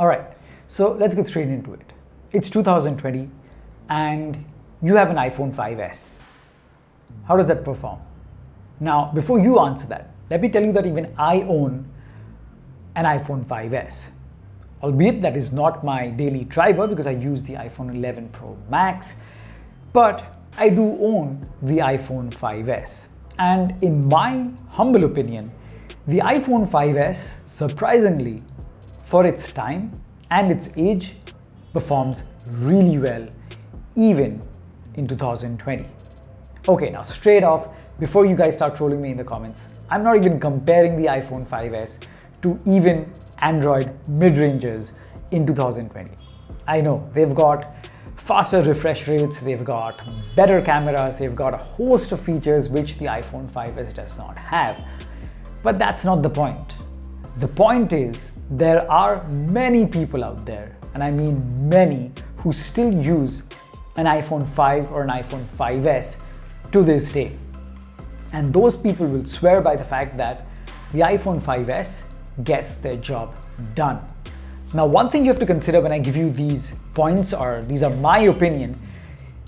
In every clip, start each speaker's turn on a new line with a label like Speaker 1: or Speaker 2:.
Speaker 1: All right, so let's get straight into it. It's 2020 and you have an iPhone 5S. How does that perform? Now, before you answer that, let me tell you that even I own an iPhone 5S. Albeit that is not my daily driver because I use the iPhone 11 Pro Max, but I do own the iPhone 5S. And in my humble opinion, the iPhone 5S, surprisingly, for its time and its age, performs really well, even in 2020. Okay, now straight off, before you guys start trolling me in the comments, I'm not even comparing the iPhone 5S to even Android mid-rangers in 2020. I know, they've got faster refresh rates, they've got better cameras, they've got a host of features which the iPhone 5S does not have. But that's not the point. The point is, there are many people out there, and I mean many, who still use an iPhone 5 or an iPhone 5S to this day. And those people will swear by the fact that the iPhone 5S gets their job done. Now, one thing you have to consider when I give you these points, or these are my opinion,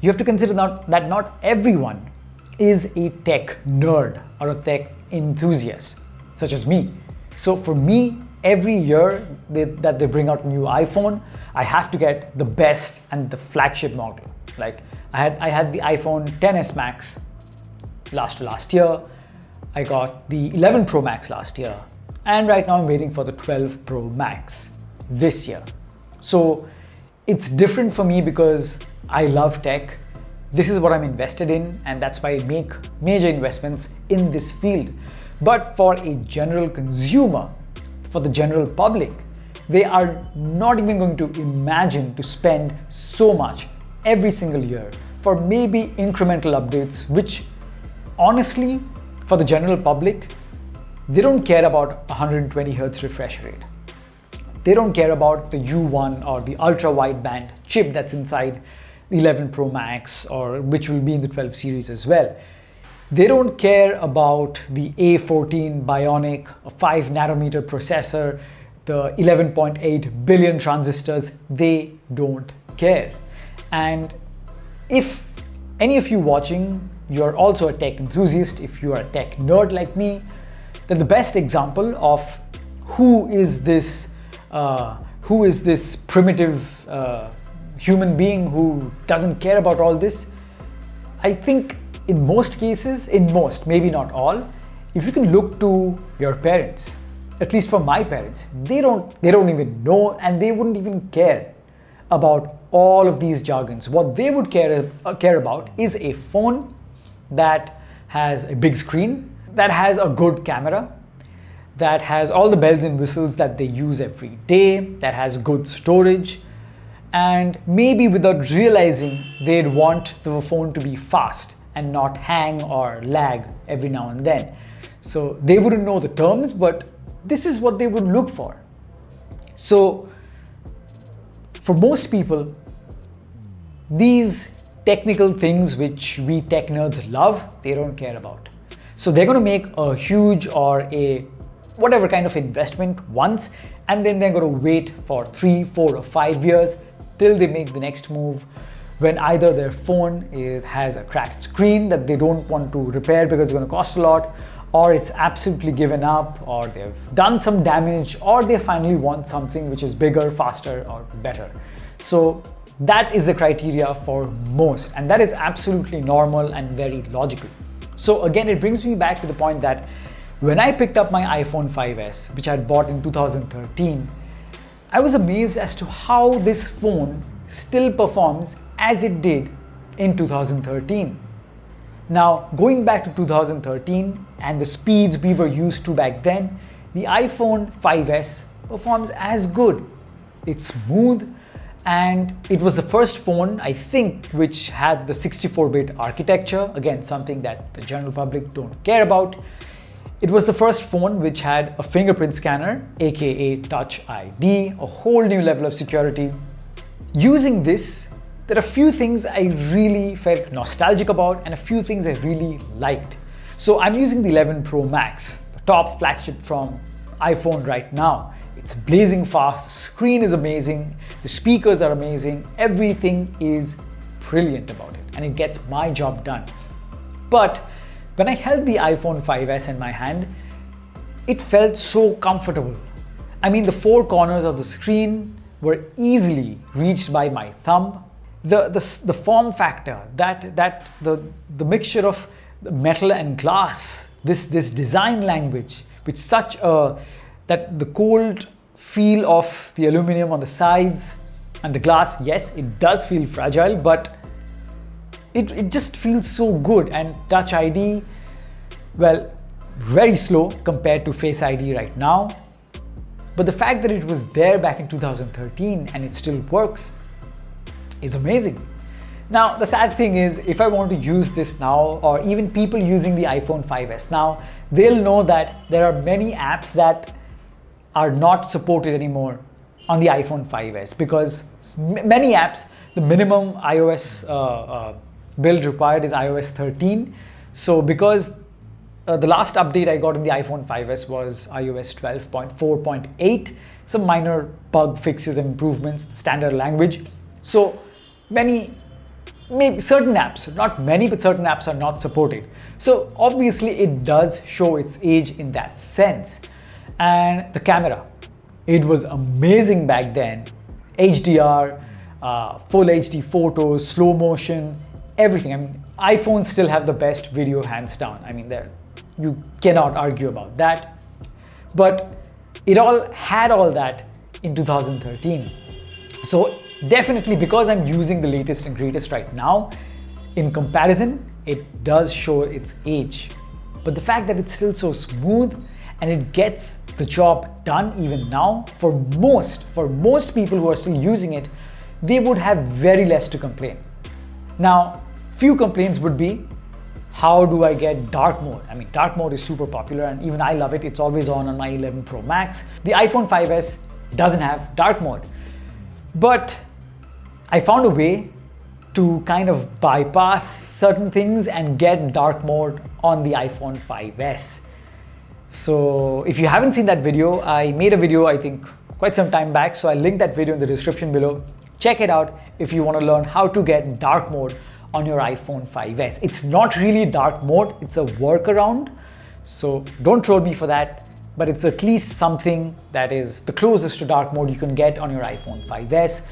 Speaker 1: you have to consider that not everyone is a tech nerd or a tech enthusiast, such as me. So for me, every year that they bring out a new iPhone, I have to get the best and the flagship model. Like I had the iPhone XS Max last year, I got the 11 Pro Max last year, and right now I'm waiting for the 12 Pro Max this year. So it's different for me because I love tech. This is what I'm invested in, and that's why I make major investments in this field. But for a general consumer, for the general public, they are not even going to imagine to spend so much every single year for maybe incremental updates, which honestly, for the general public, they don't care about 120 Hz refresh rate. They don't care about the U1 or the ultra wideband chip that's inside the 11 Pro Max, or which will be in the 12 series as well. They don't care about the A14 Bionic, a 5 nanometer processor, the 11.8 billion transistors. They don't care. And if any of you watching, you're also a tech enthusiast, if you are a tech nerd like me, then the best example of who is this primitive human being who doesn't care about all this, I think in most cases, maybe not all, if you can look to your parents, at least for my parents, they don't even know, and they wouldn't even care about all of these jargons. What they would care about is a phone that has a big screen, that has a good camera, that has all the bells and whistles that they use every day, that has good storage, and maybe without realizing, they'd want the phone to be fast and not hang or lag every now and then. So they wouldn't know the terms, but this is what they would look for. So for most people, these technical things which we tech nerds love, they don't care about. So they're going to make a huge or a whatever kind of investment once, and then they're going to wait for 3, 4, or 5 years till they make the next move, when either their phone has a cracked screen that they don't want to repair because it's going to cost a lot, or it's absolutely given up, or they've done some damage, or they finally want something which is bigger, faster, or better. So that is the criteria for most, and that is absolutely normal and very logical. So again, it brings me back to the point that when I picked up my iPhone 5S, which I had bought in 2013, I was amazed as to how this phone still performs as it did in 2013. Now, going back to 2013 and the speeds we were used to back then, the iPhone 5S performs as good. It's smooth, and it was the first phone, I think, which had the 64-bit architecture, again, something that the general public don't care about. It was the first phone which had a fingerprint scanner, aka Touch ID, a whole new level of security. Using this, there are a few things I really felt nostalgic about and a few things I really liked. So I'm using the 11 Pro Max, the top flagship from iPhone right now. It's blazing fast, the screen is amazing, the speakers are amazing, everything is brilliant about it, and it gets my job done. But when I held the iPhone 5S in my hand, it felt so comfortable. I mean, the four corners of the screen were easily reached by my thumb. The form factor, the mixture of metal and glass, this design language, with such a, that the cold feel of the aluminum on the sides and the glass, yes, it does feel fragile, but it just feels so good. And Touch ID, well, very slow compared to Face ID right now. But the fact that it was there back in 2013 and it still works is amazing. Now, the sad thing is, if I want to use this now, or even people using the iPhone 5S now, they'll know that there are many apps that are not supported anymore on the iPhone 5S, because many apps, the minimum iOS build required is iOS 13. So because the last update I got in the iPhone 5S was iOS 12.4.8, some minor bug fixes and improvements, standard language. So maybe certain apps, not many, but certain apps are not supported. So obviously it does show its age in that sense. And the camera, it was amazing back then. HDR, full HD photos, slow motion, everything. I mean, iPhones still have the best video hands down. I mean, you cannot argue about that. But it all had all that in 2013. So definitely, because I'm using the latest and greatest right now, in comparison, it does show its age. But the fact that it's still so smooth and it gets the job done even now, for most people who are still using it, they would have very less to complain. Now, few complaints would be, how do I get dark mode? I mean, dark mode is super popular and even I love it. It's always on my 11 Pro Max. The iPhone 5S doesn't have dark mode. But I found a way to kind of bypass certain things and get dark mode on the iPhone 5S. So if you haven't seen that video, I made a video, I think quite some time back. So I'll link that video in the description below. Check it out if you want to learn how to get dark mode on your iPhone 5S. It's not really dark mode, it's a workaround. So don't troll me for that, but it's at least something that is the closest to dark mode you can get on your iPhone 5S.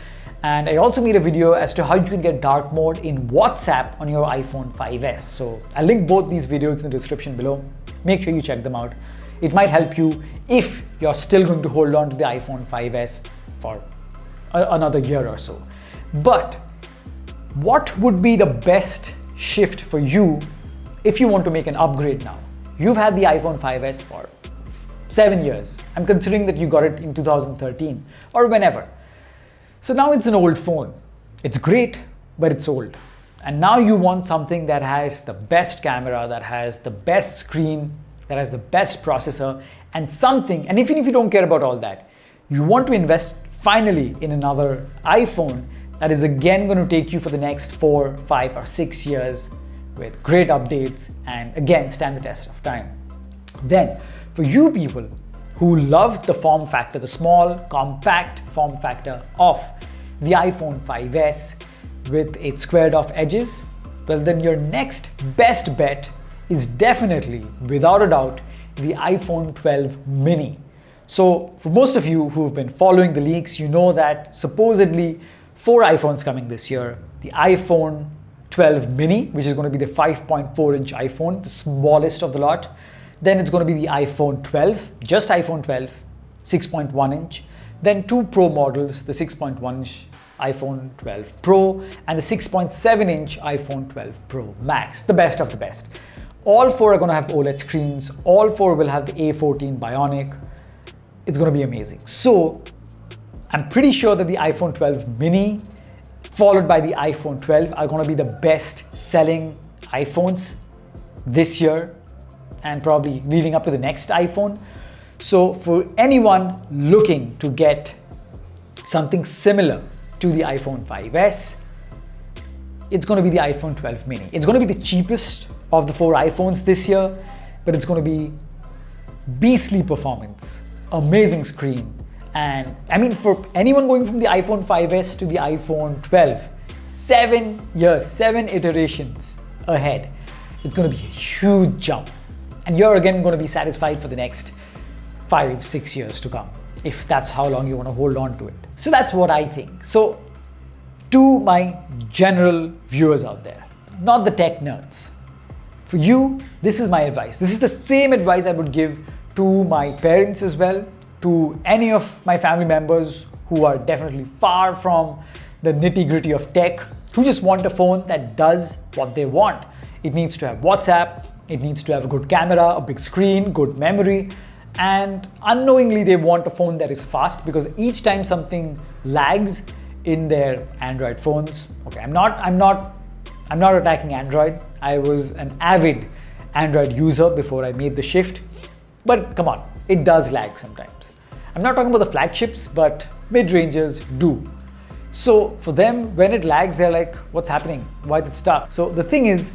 Speaker 1: And I also made a video as to how you can get dark mode in WhatsApp on your iPhone 5S. So I'll link both these videos in the description below. Make sure you check them out. It might help you if you're still going to hold on to the iPhone 5S for another year or so. But what would be the best shift for you if you want to make an upgrade now? You've had the iPhone 5S for 7 years. I'm considering that you got it in 2013 or whenever. So now it's an old phone. It's great, but it's old. And now you want something that has the best camera, that has the best screen, that has the best processor, and something, and even if you don't care about all that, you want to invest finally in another iPhone that is again going to take you for the next 4, 5, or 6 years with great updates and again stand the test of time. Then, for you people who love the form factor, the small, compact form factor of the iPhone 5S with its squared off edges, well then your next best bet is definitely, without a doubt, the iPhone 12 mini. So for most of you who've been following the leaks, you know that supposedly 4 iPhones coming this year. The iPhone 12 mini, which is going to be the 5.4-inch iPhone, the smallest of the lot. Then it's going to be the iPhone 12, just iPhone 12, 6.1-inch. Then 2 Pro models, the 6.1-inch iPhone 12 Pro and the 6.7-inch iPhone 12 Pro Max, the best of the best. All 4 are going to have OLED screens. All 4 will have the A14 Bionic. It's going to be amazing. So I'm pretty sure that the iPhone 12 mini followed by the iPhone 12 are going to be the best selling iPhones this year and probably leading up to the next iPhone. So for anyone looking to get something similar to the iPhone 5S, it's going to be the iPhone 12 mini. It's going to be the cheapest of the 4 iPhones this year, but it's going to be beastly performance, amazing screen, And I mean, for anyone going from the iPhone 5S to the iPhone 12, 7 years, 7 iterations ahead, it's going to be a huge jump. And you're again going to be satisfied for the next 5-6 years to come, if that's how long you want to hold on to it. So that's what I think. So to my general viewers out there, not the tech nerds, for you, this is my advice. This is the same advice I would give to my parents as well, to any of my family members who are definitely far from the nitty-gritty of tech, who just want a phone that does what they want. It needs to have WhatsApp, it needs to have a good camera, a big screen, good memory, and unknowingly they want a phone that is fast, because each time something lags in their Android phones, okay, I'm not attacking Android. I was an avid Android user before I made the shift, but come on, it does lag sometimes. I'm not talking about the flagships, but mid-rangers do. So for them, when it lags, they're like, what's happening? Why did it stop? So the thing is,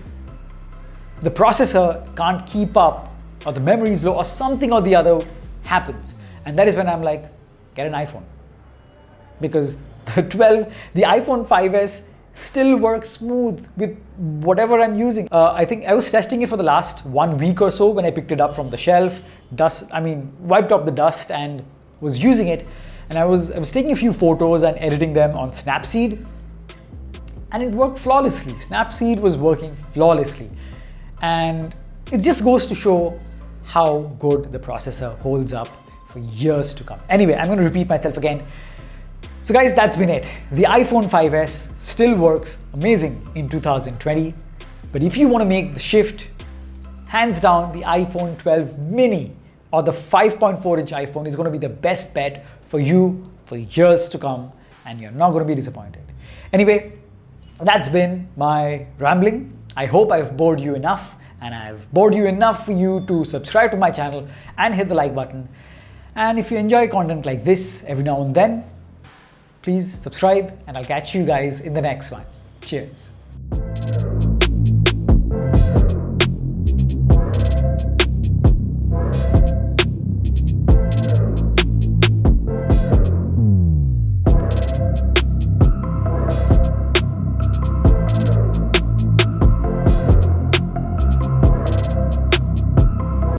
Speaker 1: the processor can't keep up, or the memory is low, or something or the other happens. And that is when I'm like, get an iPhone. Because the iPhone 5S still works smooth with whatever I'm using. I think I was testing it for the last 1 week or so when I picked it up from the shelf, wiped off the dust and was using it. And I was taking a few photos and editing them on Snapseed, and it worked flawlessly. Snapseed was working flawlessly. And it just goes to show how good the processor holds up for years to come. Anyway, I'm going to repeat myself again. So guys, that's been it. The iPhone 5S still works amazing in 2020. But if you want to make the shift, hands down, the iPhone 12 mini or the 5.4-inch iPhone is going to be the best bet for you for years to come, and you're not going to be disappointed. Anyway, that's been my rambling. I hope I've bored you enough, and I've bored you enough for you to subscribe to my channel and hit the like button. And if you enjoy content like this every now and then, please subscribe, and I'll catch you guys in the next one. Cheers.